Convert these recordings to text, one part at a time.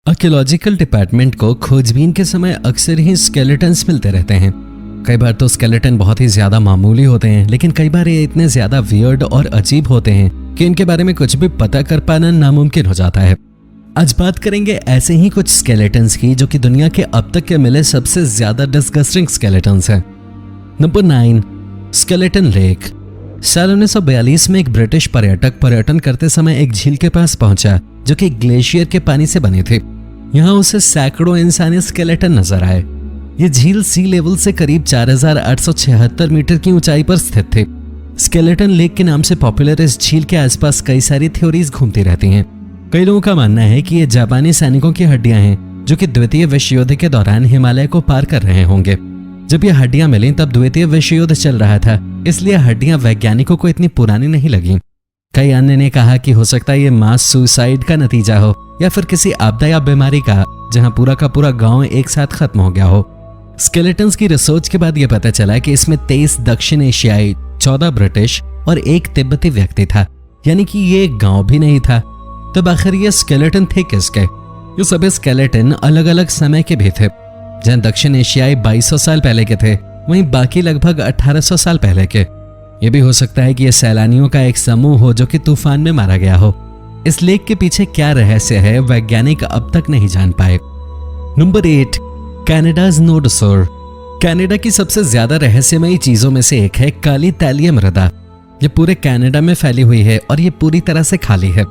Archaeological department को खोजबीन के समय अक्सर ही स्केलेटन्स मिलते रहते हैं। कई बार तो स्केलेटन बहुत ही ज्यादा मामूली होते हैं, लेकिन कई बार ये इतने ज्यादा वियर्ड और अजीब होते हैं कि इनके बारे में कुछ भी पता कर पाना नामुमकिन हो जाता है। आज बात करेंगे ऐसे ही कुछ स्केलेटन्स की जो कि दुनिया के अब तक के मिले सबसे ज्यादा डिस्गस्टिंग स्केलेटन्स हैं। Number 9, skeleton lake. साल 1942 में एक ब्रिटिश पर्यटक पर्यटन करते समय एक झील के पास पहुंचा जो कि ग्लेशियर के पानी से बनी थी। यहाँ उसे सैकड़ों इंसानी स्केलेटन नजर आए। ये झील सी लेवल से करीब 4876 मीटर की ऊंचाई पर स्थित थी। स्केलेटन लेक के नाम से पॉपुलर इस झील के आसपास कई सारी थ्योरीज घूमती रहती हैं। कई लोगों का मानना है कि ये जापानी सैनिकों की हड्डियां हैं जो कि द्वितीय विश्व युद्ध के दौरान हिमालय को पार कर रहे होंगे। जब ये हड्डियां मिली तब द्वितीय विश्व युद्ध चल रहा था, इसलिए हड्डियां वैज्ञानिकों को इतनी पुरानी नहीं लगी। कई अन्य ने कहा कि हो सकता है ये मास सुसाइड का नतीजा हो या फिर किसी आपदा या बीमारी का, जहां पूरा का पूरा गांव एक साथ खत्म हो गया हो। स्केलेटन्स की रिसर्च के बाद यह पता चला कि इसमें 23 दक्षिण एशियाई, 14 ब्रिटिश और 1 तिब्बती व्यक्ति था, यानी कि ये एक गांव भी नहीं था। तब आखिर ये स्केलेटन थे किसके? ये सभी स्केलेटन अलग अलग समय के भी थे। जहां दक्षिण एशियाई 2200 साल पहले के थे, वहीं बाकी लगभग 1800 साल पहले के। ये भी हो सकता है कि ये सैलानियों का एक समूह हो जो कि तूफान में मारा गया हो। इस लेक के पीछे क्या रहस्य है, वैज्ञानिक अब तक नहीं जान पाए। नंबर 8, कनाडाज नोडोसौर। कनाडा की सबसे ज्यादा रहस्यमयी चीजों में से एक है काली तैलीय मृदा। ये पूरे कनाडा में फैली हुई है और ये पूरी तरह से खाली है।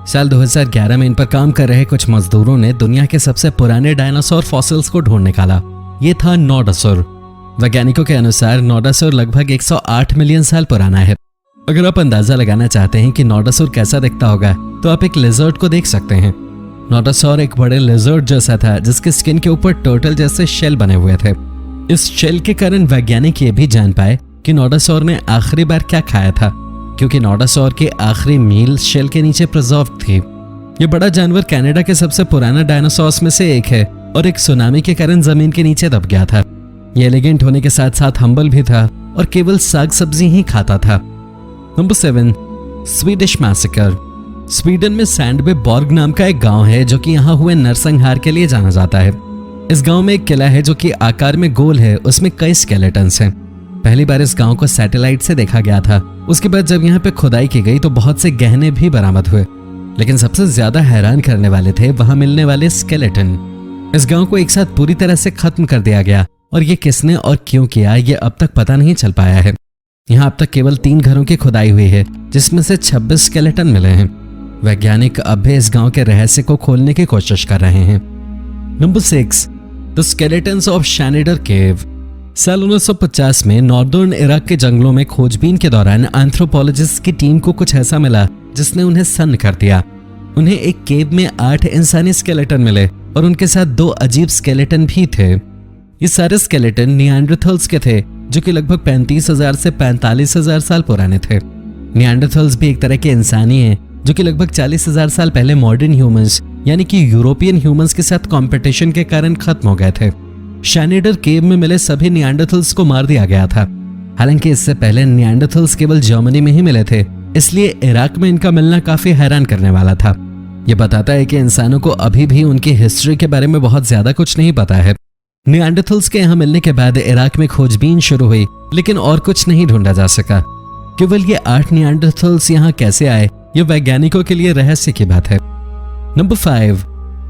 साल 2011 में इन पर काम कर रहे कुछ मजदूरों ने दुनिया के सबसे पुराने डायनासोर फॉसिल्स को ढूंढ निकाला। ये था नोडोसौर। वैज्ञानिकों के अनुसार नोडोसौर लगभग 108 मिलियन साल पुराना है। अगर आप अंदाजा लगाना चाहते हैं कि नोडोसौर कैसा दिखता होगा तो आप एक लिजर्ड को देख सकते हैं। नोडोसौर एक बड़े लिजर्ड जैसा था जिसके स्किन के ऊपर टर्टल जैसे शेल बने हुए थे। इस शेल के कारण वैज्ञानिक ये भी जान पाए कि नोडोसौर ने आखिरी बार क्या खाया था, क्योंकि नोडोसौर की आखिरी मील शेल के नीचे प्रिजर्व थी। ये बड़ा जानवर कनाडा के सबसे पुराना डायनासोर्स में से एक है और एक सुनामी के कारण जमीन के नीचे दब गया था। ये एलिगेंट होने के साथ साथ हम्बल भी था और केवल साग सब्जी ही खाता था। Number 7, Swedish massacre. स्वीडन में सैंडबे बॉर्ग नाम का एक गांव है जो कि यहाँ हुए नरसंहार के लिए जाना जाता है। इस गांव में एक किला है जो कि आकार में गोल है, उसमें कई स्केलेटन्स हैं। पहली बार इस गांव को सैटेलाइट से देखा गया था। उसके बाद जब यहाँ पे खुदाई की गई तो बहुत से गहने भी बरामद हुए, लेकिन सबसे ज्यादा हैरान करने वाले थे वहां मिलने वाले स्केलेटन। इस गांव को एक साथ पूरी तरह से खत्म कर दिया गया और ये किसने और क्यों किया ये अब तक पता नहीं चल पाया है। यहाँ अब तक केवल 3 घरों की खुदाई हुई है जिसमें से 26 स्केलेटन मिले हैं। वैज्ञानिक अब भी इस गांव के रहस्य को खोलने की कोशिश कर रहे हैं। नंबर 6, द स्केलेटन्स ऑफ शैनिडर केव। साल 1950 में नॉर्दर्न इराक के जंगलों में खोजबीन के दौरान एंथ्रोपोलॉजिस्ट की टीम को कुछ ऐसा मिला जिसने उन्हें सन्न कर दिया। उन्हें एक केव में 8 इंसानी स्केलेटन मिले और उनके साथ 2 अजीब स्केलेटन भी थे। ये सारे स्केलेटन निएंडरथल्स के थे जो कि लगभग 35,000 से 45,000 साल पुराने थे। निएंडरथल्स भी एक तरह के इंसानी हैं जो कि लगभग 40,000 साल पहले मॉडर्न ह्यूमंस यानी कि यूरोपियन ह्यूमंस के साथ कंपटीशन के कारण खत्म हो गए थे। शैनिडर केव में मिले सभी निएंडरथल्स को मार दिया गया था। हालांकि इससे पहले निएंडरथल्स केवल जर्मनी में ही मिले थे, इसलिए इराक में इनका मिलना काफी हैरान करने वाला था। यह बताता है कि इंसानों को अभी भी उनकी हिस्ट्री के बारे में बहुत ज्यादा कुछ नहीं पता है। निएंडरथल्स के यहाँ मिलने के बाद इराक में खोजबीन शुरू हुई, लेकिन और कुछ नहीं ढूंढा जा सका। केवल ये 8 निएंडरथल्स यहाँ कैसे आए, ये वैज्ञानिकों के लिए रहस्य की बात है। नंबर 5,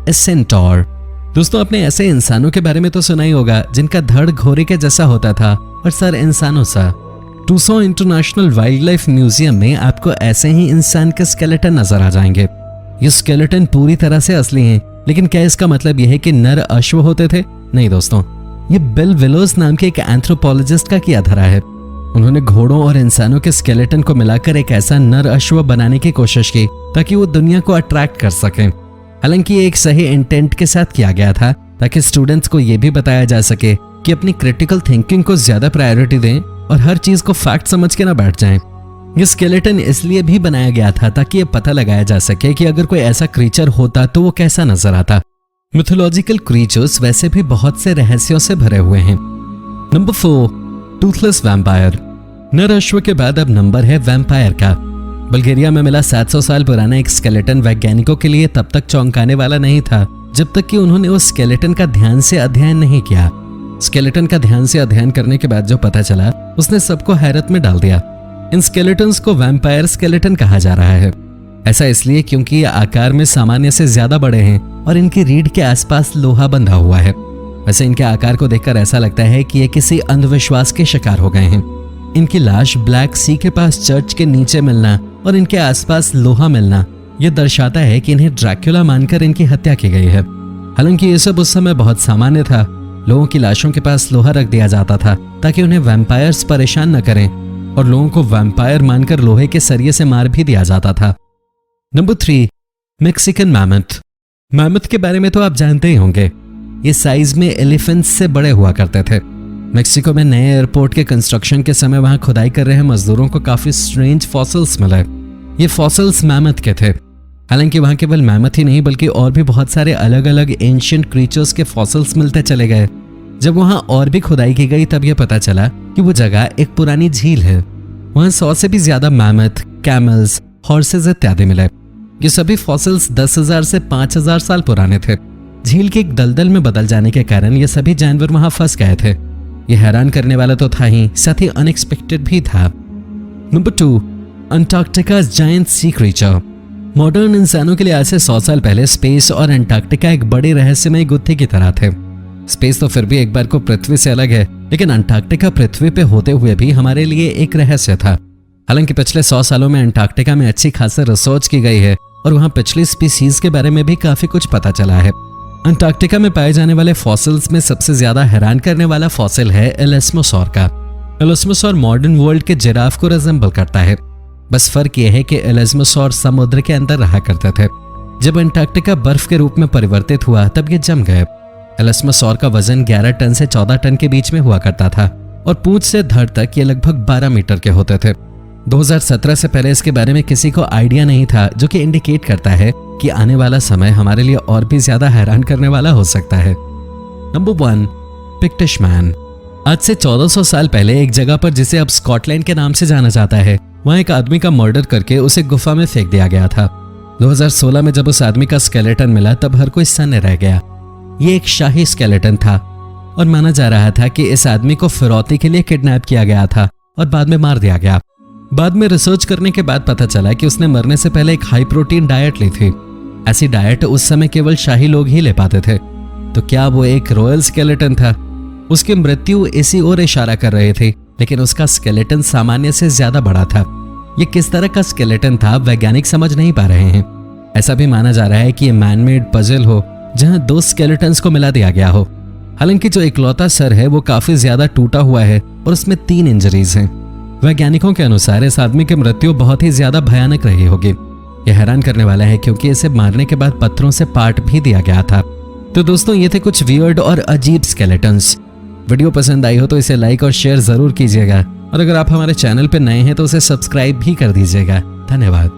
ए सेंटौर। दोस्तों, आपने ऐसे इंसानों के बारे में तो सुना ही होगा जिनका धड़ घोड़े के जैसा होता था और सर इंसानों सा। Tucson international wild life museum में आपको ऐसे ही इंसान के स्केलेटन नजर आ जाएंगे। ये स्केलेटन पूरी तरह से असली हैं, लेकिन क्या इसका मतलब यह है कि नर अश्व होते थे? नहीं दोस्तों, ये बिल विलोस नाम के एक एंथ्रोपोलॉजिस्ट का किया धरा है। उन्होंने घोड़ों और इंसानों के स्केलेटन को मिलाकर एक ऐसा नर अश्व बनाने की कोशिश की ताकि वो दुनिया को अट्रैक्ट कर सकें। हालांकि ये एक सही इंटेंट के साथ किया गया था ताकि स्टूडेंट्स को ये भी बताया जा सके कि अपनी क्रिटिकल थिंकिंग को ज्यादा प्रायोरिटी दें और हर चीज को फैक्ट समझ के ना बैठ जाएं। ये स्केलेटन इसलिए भी बनाया गया था ताकि ये पता लगाया जा सके कि अगर कोई ऐसा क्रीचर होता तो वो कैसा नजर आता। मिथोलॉजिकल क्रीचर्स वैसे भी बहुत से रहस्यों से भरे हुए हैं। Number 4, Toothless vampire. नर अश्व के बाद अब नंबर है वैम्पायर का। बल्गेरिया में मिला 700 साल पुराना एक स्केलेटन वैज्ञानिकों के लिए तब तक चौंकाने वाला नहीं था जब तक कि उन्होंने उस स्केलेटन का ध्यान से अध्ययन नहीं किया। स्केलेटन का ध्यान से अध्ययन करने के बाद जो पता चला उसने सबको हैरत में डाल दिया। इन स्केलेटन्स को वैम्पायर स्केलेटन कहा जा रहा है। ऐसा इसलिए क्योंकि ये आकार में सामान्य से ज्यादा बड़े हैं और इनकी रीढ़ के आसपास लोहा बंधा हुआ है। वैसे इनके आकार को देखकर ऐसा लगता है कि ये किसी अंधविश्वास के शिकार हो गए हैं। इनकी लाश ब्लैक सी के पास चर्च के नीचे मिलना और इनके आसपास लोहा मिलना यह दर्शाता है कि इन्हें ड्रैक्युला मानकर इनकी हत्या की गई है। हालांकि ये सब उस समय बहुत सामान्य था। लोगों की लाशों के पास लोहा रख दिया जाता था ताकि उन्हें वैम्पायर्स परेशान न करें और लोगों को वैम्पायर मानकर लोहे के सरिये से मार भी दिया जाता था। Number 3, Mexican mammoth. मैमथ के बारे में तो आप जानते ही होंगे। ये साइज में एलिफेंट्स से बड़े हुआ करते थे। मेक्सिको में नए एयरपोर्ट के कंस्ट्रक्शन के समय वहां खुदाई कर रहे मजदूरों को काफी स्ट्रेंज फॉसिल्स मिले। ये फॉसिल्स मैमथ के थे। हालांकि वहां केवल मैमथ ही नहीं बल्कि और भी बहुत सारे अलग अलग एंशिएंट क्रीचर्स के फॉसिल्स मिलते चले गए। जब वहां और भी खुदाई की गई तब यह पता चला कि वो जगह एक पुरानी झील है। वहां 100 से भी ज्यादा मैमथ, कैमल्स, हॉर्सेस इत्यादि मिले। ये सभी फॉसिल्स 10,000 से 5,000 साल पुराने थे। झील के एक दलदल में बदल जाने के कारण ये सभी जानवर वहां फंस गए थे। ये हैरान करने वाला तो था ही, साथ ही अनएक्सपेक्टेड भी था। Number 2, अंटार्कटिका's giant sea creature. Modern इंसानों के लिए आज से 100 साल पहले स्पेस और अंटार्कटिका एक बड़े रहस्यमय गुत्थे की तरह थे। स्पेस तो फिर भी एक बार को पृथ्वी से अलग है, लेकिन अंटार्कटिका पृथ्वी पे होते हुए भी हमारे लिए एक रहस्य था। हालांकि पिछले 100 सालों में अंटार्कटिका में अच्छी खासी रिसर्च की गई है और वहां पिछली स्पीसीज के बारे में भी काफी कुछ पता चला है। अंटार्कटिका में पाए जाने वाले फॉसिल्स में सबसे ज्यादा हैरान करने वाला फॉसिल है एलेस्मोसॉर का। एलेस्मोसॉर मॉडर्न वर्ल्ड के जिराफ को रिजेंबल करता है। बस फर्क यह है कि एलेस्मोसॉर समुद्र के अंदर रहा करते थे। जब अंटार्कटिका बर्फ के रूप में परिवर्तित हुआ तब ये जम गए। एलेस्मोसॉर का वजन 11 टन से 14 टन के बीच में हुआ करता था और पूंछ से धड़ तक ये लगभग 12 मीटर के होते थे। 2017 से पहले इसके बारे में किसी को आइडिया नहीं था, जो कि इंडिकेट करता है कि आने वाला समय हमारे लिए और भी ज्यादा हैरान करने वाला हो सकता है। Number 1, Pictish man. आज से 1400 साल पहले एक जगह पर जिसे अब स्कॉटलैंड के नाम से जाना जाता है, वहां एक आदमी का मर्डर करके उसे गुफा में फेंक दिया गया था। 2016 में जब उस आदमी का स्केलेटन मिला तब हर कोई सन्न रह गया। ये एक शाही स्केलेटन था और माना जा रहा था कि इस आदमी को फिरौती के लिए किडनैप किया गया था और बाद में मार दिया गया। बाद में रिसर्च करने के बाद पता चला कि उसने मरने से पहले एक हाई प्रोटीन डाइट ली थी। ऐसी डाइट उस समय केवल शाही लोग ही ले पाते थे। तो क्या वो एक रॉयल स्केलेटन था? उसकी मृत्यु इसी ओर इशारा कर रही थी, लेकिन उसका स्केलेटन सामान्य से ज्यादा बड़ा था। ये किस तरह का स्केलेटन था वैज्ञानिक समझ नहीं पा रहे हैं। ऐसा भी माना जा रहा है कि ये मैनमेड पजल हो जहां 2 स्केलेटन्स को मिला दिया गया हो। हालांकि जो इकलौता सर है वो काफी ज्यादा टूटा हुआ है और उसमें 3 इंजरीज हैं। वैज्ञानिकों के अनुसार इस आदमी की मृत्यु बहुत ही ज्यादा भयानक रही होगी। यह हैरान करने वाला है क्योंकि इसे मारने के बाद पत्थरों से पाट भी दिया गया था। तो दोस्तों, ये थे कुछ वियर्ड और अजीब स्केलेटन्स। वीडियो पसंद आई हो तो इसे लाइक और शेयर जरूर कीजिएगा और अगर आप हमारे चैनल पर नए हैं तो उसे सब्सक्राइब भी कर दीजिएगा। धन्यवाद।